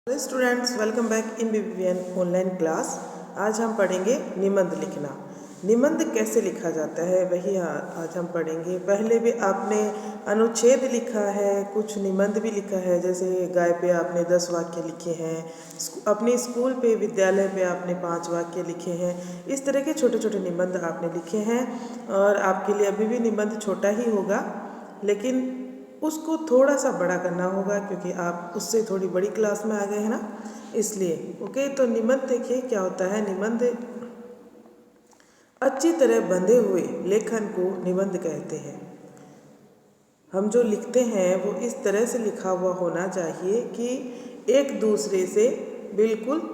Hello students, welcome back in BBVN online class. आज हम पढ़ेंगे निबंध लिखना। निबंध कैसे लिखा जाता है वही आज हम पढ़ेंगे। पहले भी आपने अनुच्छेद लिखा है, कुछ निबंध भी लिखा है। जैसे गाय पे आपने 10 वाक्य लिखे हैं, अपने स्कूल पे विद्यालय पे आपने 5 वाक्य लिखे हैं। इस तरह के छोटे छोटे निबंध आपने लिखे हैं और आपके लिए अभी भी निबंध छोटा ही होगा, लेकिन उसको थोड़ा सा बड़ा करना होगा क्योंकि आप उससे थोड़ी बड़ी क्लास में आ गए हैं ना, इसलिए। ओके, तो निबंध देखिए क्या होता है। निबंध अच्छी तरह बंधे हुए लेखन को निबंध कहते हैं। हम जो लिखते हैं वो इस तरह से लिखा हुआ होना चाहिए कि एक दूसरे से बिल्कुल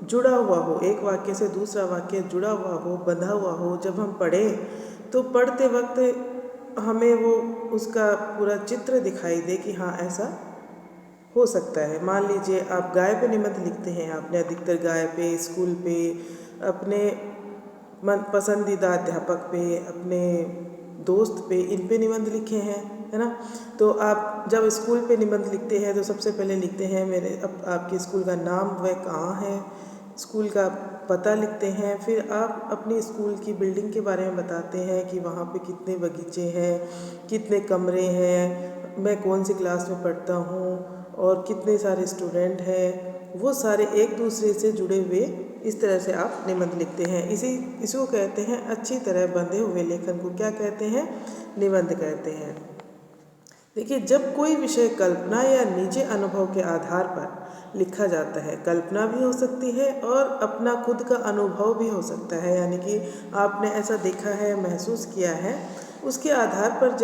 जुड़ा हुआ हो, एक वाक्य से दूसरा वाक्य जुड़ा हुआ हो, बंधा हुआ हो। जब हम पढ़ें तो पढ़ते वक्त हमें वो उसका पूरा चित्र दिखाई दे कि हाँ ऐसा हो सकता है। मान लीजिए आप गाय पे निबंध लिखते हैं, आपने अधिकतर गाय पे, स्कूल पे, अपने मन पसंदीदा अध्यापक पे, अपने दोस्त पे, इन पे निबंध लिखे हैं, है ना। तो आप जब स्कूल पे निबंध लिखते हैं तो सबसे पहले लिखते हैं मेरे आपके स्कूल का नाम, वह कहाँ है, स्कूल का पता लिखते हैं। फिर आप अपनी स्कूल की बिल्डिंग के बारे में बताते हैं कि वहाँ पे कितने बगीचे हैं, कितने कमरे हैं, मैं कौन सी क्लास में पढ़ता हूँ और कितने सारे स्टूडेंट हैं। वो सारे एक दूसरे से जुड़े हुए इस तरह से आप निबंध लिखते हैं। इसको कहते हैं अच्छी तरह बंधे हुए लेखन को क्या कहते हैं? निबंध कहते हैं। देखिए, जब कोई विषय कल्पना या निजी अनुभव के आधार पर लिखा जाता है, कल्पना भी हो सकती है और अपना खुद का अनुभव भी हो सकता है, यानी कि आपने ऐसा देखा है, महसूस किया है, उसके आधार पर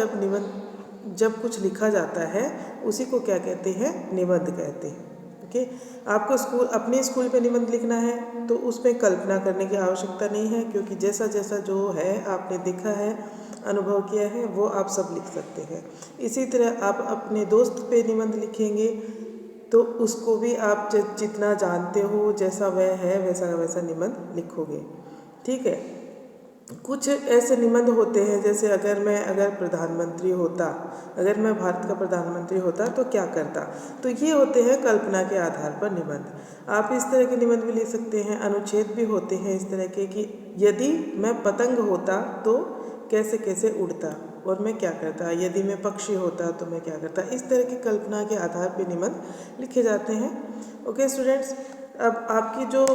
जब कुछ लिखा जाता है उसी को क्या कहते हैं? निबंध कहते हैं। ओके, आपको अपने स्कूल पे निबंध लिखना है तो उसमें कल्पना करने की आवश्यकता नहीं है, क्योंकि जैसा जैसा जो है आपने देखा है, अनुभव किया है, वो आप सब लिख सकते हैं। इसी तरह आप अपने दोस्त पे निबंध लिखेंगे तो उसको भी आप जितना जानते हो, जैसा वह है वैसा वैसा निबंध लिखोगे। ठीक है। कुछ ऐसे निबंध होते हैं, जैसे अगर मैं भारत का प्रधानमंत्री होता तो क्या करता। तो ये होते हैं कल्पना के आधार पर निबंध। आप इस तरह के निबंध भी लिख सकते हैं। अनुच्छेद भी होते हैं इस तरह के कि यदि मैं पतंग होता तो कैसे कैसे उड़ता और मैं क्या करता, यदि मैं पक्षी होता तो मैं क्या करता। इस तरह की कल्पना के आधार पर निबंध लिखे जाते हैं। ओके स्टूडेंट्स, अब आपकी जो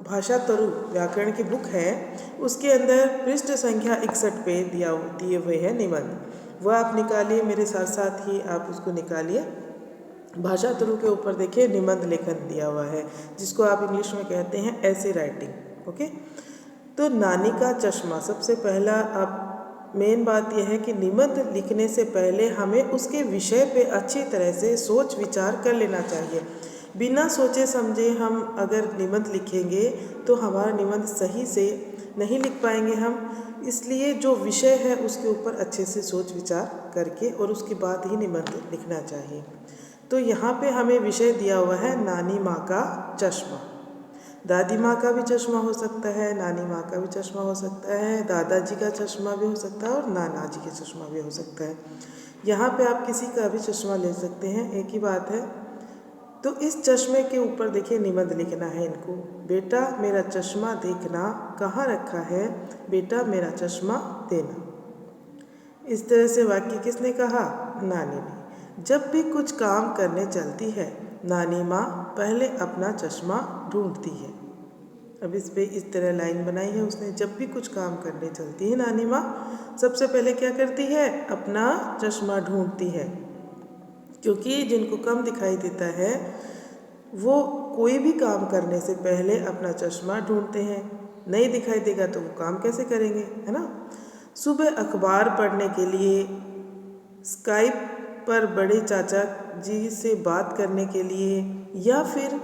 भाषा तरु व्याकरण की बुक है उसके अंदर पृष्ठ संख्या 61 पे दिए हुए हैं निबंध। वह आप निकालिए, मेरे साथ साथ ही आप उसको निकालिए। भाषा तरु के ऊपर देखिए निबंध लेखन दिया हुआ है, जिसको आप इंग्लिश में कहते हैं ऐसे राइटिंग। ओके, तो नानी का चश्मा, सबसे पहला आप मेन बात यह है कि निबंध लिखने से पहले हमें उसके विषय पे अच्छी तरह से सोच विचार कर लेना चाहिए। बिना सोचे समझे हम अगर निबंध लिखेंगे तो हमारा निबंध सही से नहीं लिख पाएंगे हम। इसलिए जो विषय है उसके ऊपर अच्छे से सोच विचार करके और उसके बाद ही निबंध लिखना चाहिए। तो यहाँ पे हमें विषय दिया हुआ है नानी माँ का चश्मा। दादी माँ का भी चश्मा हो सकता है, नानी माँ का भी चश्मा हो सकता है, दादाजी का चश्मा भी हो सकता है और नाना जी का चश्मा भी हो सकता है। यहाँ पे आप किसी का भी चश्मा ले सकते हैं, एक ही बात है। तो इस चश्मे के ऊपर देखिए निबंध लिखना है इनको। बेटा मेरा चश्मा देखना, कहाँ रखा है, बेटा मेरा चश्मा देना। इस तरह से वाक्य किसने कहा? नानी ने। जब भी कुछ काम करने चलती है नानी माँ पहले अपना चश्मा ढूंढती है। अब इस पे इस तरह लाइन बनाई है उसने। जब भी कुछ काम करने चलती है नानी माँ सबसे पहले क्या करती है? अपना चश्मा ढूंढती है, क्योंकि जिनको कम दिखाई देता है वो कोई भी काम करने से पहले अपना चश्मा ढूंढते हैं। नहीं दिखाई देगा तो वो काम कैसे करेंगे, है ना। सुबह अखबार पढ़ने के लिए, स्काइप पर बड़े चाचा जी से बात करने के लिए, या फिर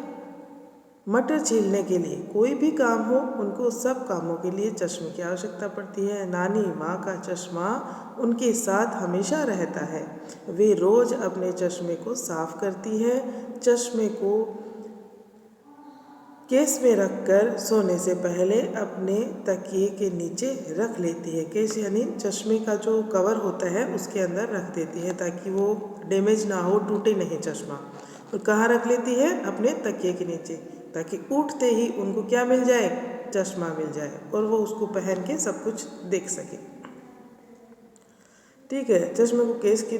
मटर छीलने के लिए, कोई भी काम हो उनको सब कामों के लिए चश्मे की आवश्यकता पड़ती है। नानी माँ का चश्मा उनके साथ हमेशा रहता है। वे रोज़ अपने चश्मे को साफ करती है। चश्मे को केस में रखकर सोने से पहले अपने तकिए के नीचे रख लेती है। केस यानी चश्मे का जो कवर होता है उसके अंदर रख देती है ताकि वो डैमेज ना हो, टूटे नहीं चश्मा। और कहाँ रख लेती है? अपने तकिए के नीचे, ताकि उठते ही उनको क्या मिल जाए? चश्मा मिल जाए और वो उसको पहन के सब कुछ देख सके। ठीक है, चश्मे को केस के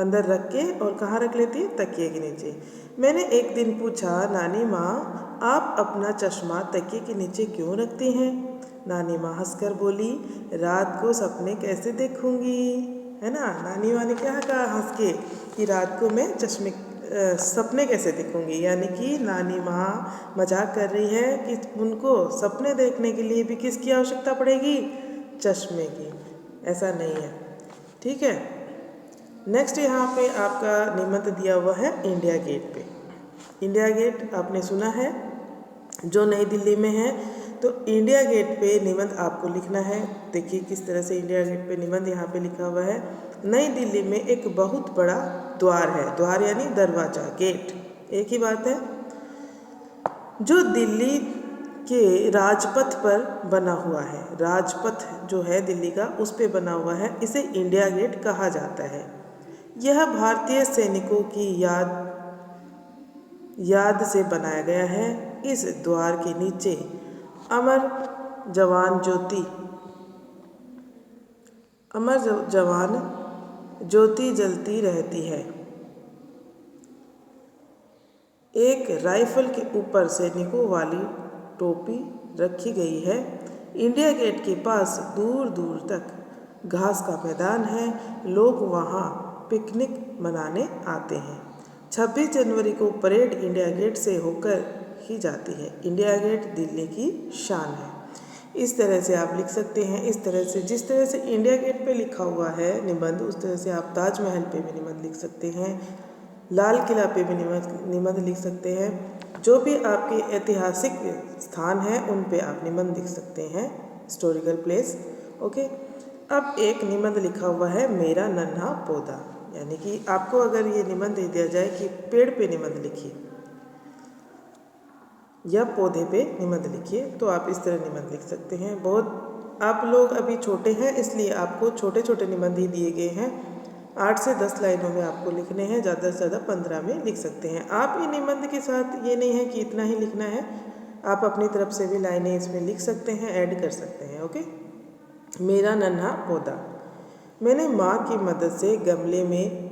अंदर रख के और कहाँ रख लेती है? तकिए के नीचे। मैंने एक दिन पूछा, नानी माँ आप अपना चश्मा तकिए के नीचे क्यों रखती हैं? नानी माँ हंसकर बोली, रात को सपने कैसे देखूंगी? है ना, नानी माँ ने क्या कहा हंस के कि रात को मैं सपने कैसे देखूंगी, यानी कि नानी माँ मजाक कर रही है कि उनको सपने देखने के लिए भी किसकी आवश्यकता पड़ेगी? चश्मे की। ऐसा नहीं है, ठीक है। नेक्स्ट यहाँ पे आपका निबंध दिया हुआ है इंडिया गेट पे। इंडिया गेट आपने सुना है, जो नई दिल्ली में है। तो इंडिया गेट पे निबंध आपको लिखना है। देखिए किस तरह से इंडिया गेट पे निबंध यहाँ पे लिखा हुआ है। नई दिल्ली में एक बहुत बड़ा द्वार है, द्वार यानी दरवाजा, गेट एक ही बात है, जो दिल्ली के राजपथ पर बना हुआ है। राजपथ जो है दिल्ली का, उस पे बना हुआ है, इसे इंडिया गेट कहा जाता है। यह भारतीय सैनिकों की याद से बनाया गया है। इस द्वार के नीचे अमर जवान ज्योति जलती रहती है। एक राइफल के ऊपर सैनिकों वाली टोपी रखी गई है। इंडिया गेट के पास दूर दूर तक घास का मैदान है। लोग वहाँ पिकनिक मनाने आते हैं। 26 जनवरी को परेड इंडिया गेट से होकर ही जाती है। इंडिया गेट दिल्ली की शान है। इस तरह से आप लिख सकते हैं। इस तरह से, जिस तरह से इंडिया गेट पे लिखा हुआ है निबंध, उस तरह से आप ताजमहल पे भी निबंध लिख सकते हैं, लाल किला पे भी निबंध लिख सकते हैं। जो भी आपके ऐतिहासिक स्थान हैं उन पे आप निबंध लिख सकते हैं, हिस्टोरिकल प्लेस। ओके, अब एक निबंध लिखा हुआ है मेरा नन्हा पौधा, यानी कि आपको अगर ये निबंध दे दिया जाए कि पेड़ पे निबंध लिखिए या पौधे पे निबंध लिखिए, तो आप इस तरह निबंध लिख सकते हैं। बहुत आप लोग अभी छोटे हैं, इसलिए आपको छोटे छोटे निबंध ही दिए गए हैं। 8 से 10 लाइनों में आपको लिखने हैं, ज़्यादा से ज़्यादा 15 में लिख सकते हैं। आप इन निबंध के साथ ये नहीं है कि इतना ही लिखना है, आप अपनी तरफ से भी लाइनें इसमें लिख सकते हैं, ऐड कर सकते हैं। ओके, मेरा नन्हा पौधा। मैंने माँ की मदद से गमले में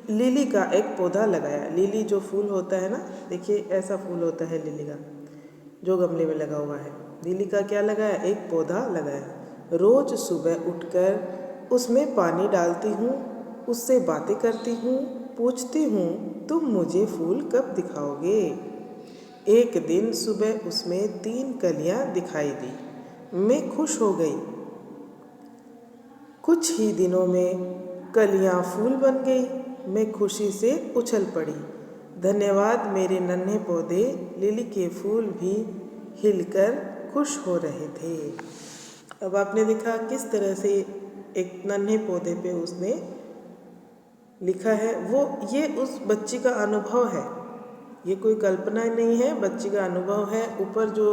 लिली का एक पौधा लगाया। लिली जो फूल होता है ना, देखिए ऐसा फूल होता है लिली का, जो गमले में लगा हुआ है। लिली का क्या लगाया? एक पौधा लगाया। रोज सुबह उठकर उसमें पानी डालती हूँ, उससे बातें करती हूँ, पूछती हूँ तुम मुझे फूल कब दिखाओगे। एक दिन सुबह उसमें 3 कलियाँ दिखाई दी। मैं खुश हो गई। कुछ ही दिनों में कलियाँ फूल बन गई। मैं खुशी से उछल पड़ी। धन्यवाद मेरे नन्हे पौधे, लिली के फूल भी हिलकर खुश हो रहे थे। अब आपने देखा किस तरह से एक नन्हे पौधे पे उसने लिखा है। ये उस बच्ची का अनुभव है, ये कोई कल्पना नहीं है, बच्ची का अनुभव है। ऊपर जो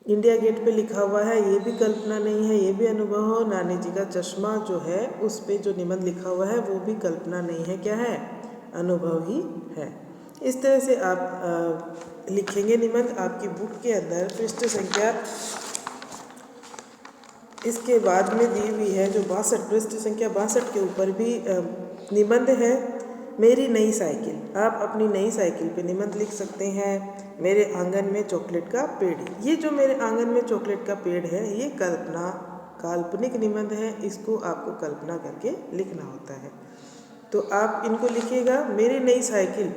इंडिया गेट पे लिखा हुआ है ये भी कल्पना नहीं है, ये भी अनुभव हो। नानी जी का चश्मा जो है उस पे जो निबंध लिखा हुआ है वो भी कल्पना नहीं है, क्या है? अनुभव ही है। इस तरह से आप लिखेंगे निबंध। आपकी बुक के अंदर पृष्ठ संख्या इसके बाद में दी हुई है, जो 62 पृष्ठ संख्या 62 के ऊपर भी निबंध है। मेरी नई साइकिल, आप अपनी नई साइकिल पे निबंध लिख सकते हैं। मेरे आंगन में चॉकलेट का पेड़, ये जो मेरे आंगन में चॉकलेट का पेड़ है ये काल्पनिक निबंध है, इसको आपको कल्पना करके लिखना होता है। तो आप इनको लिखिएगा। मेरी नई साइकिल,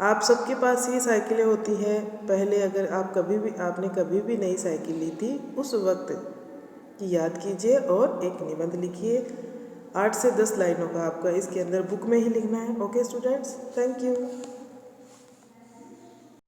आप सबके पास ये साइकिलें होती है। पहले अगर आपने कभी भी नई साइकिल ली थी उस वक्त की याद कीजिए और एक निबंध लिखिए। 8 से 10 लाइनों का आपका इसके अंदर बुक में ही लिखना है। Okay students, thank you.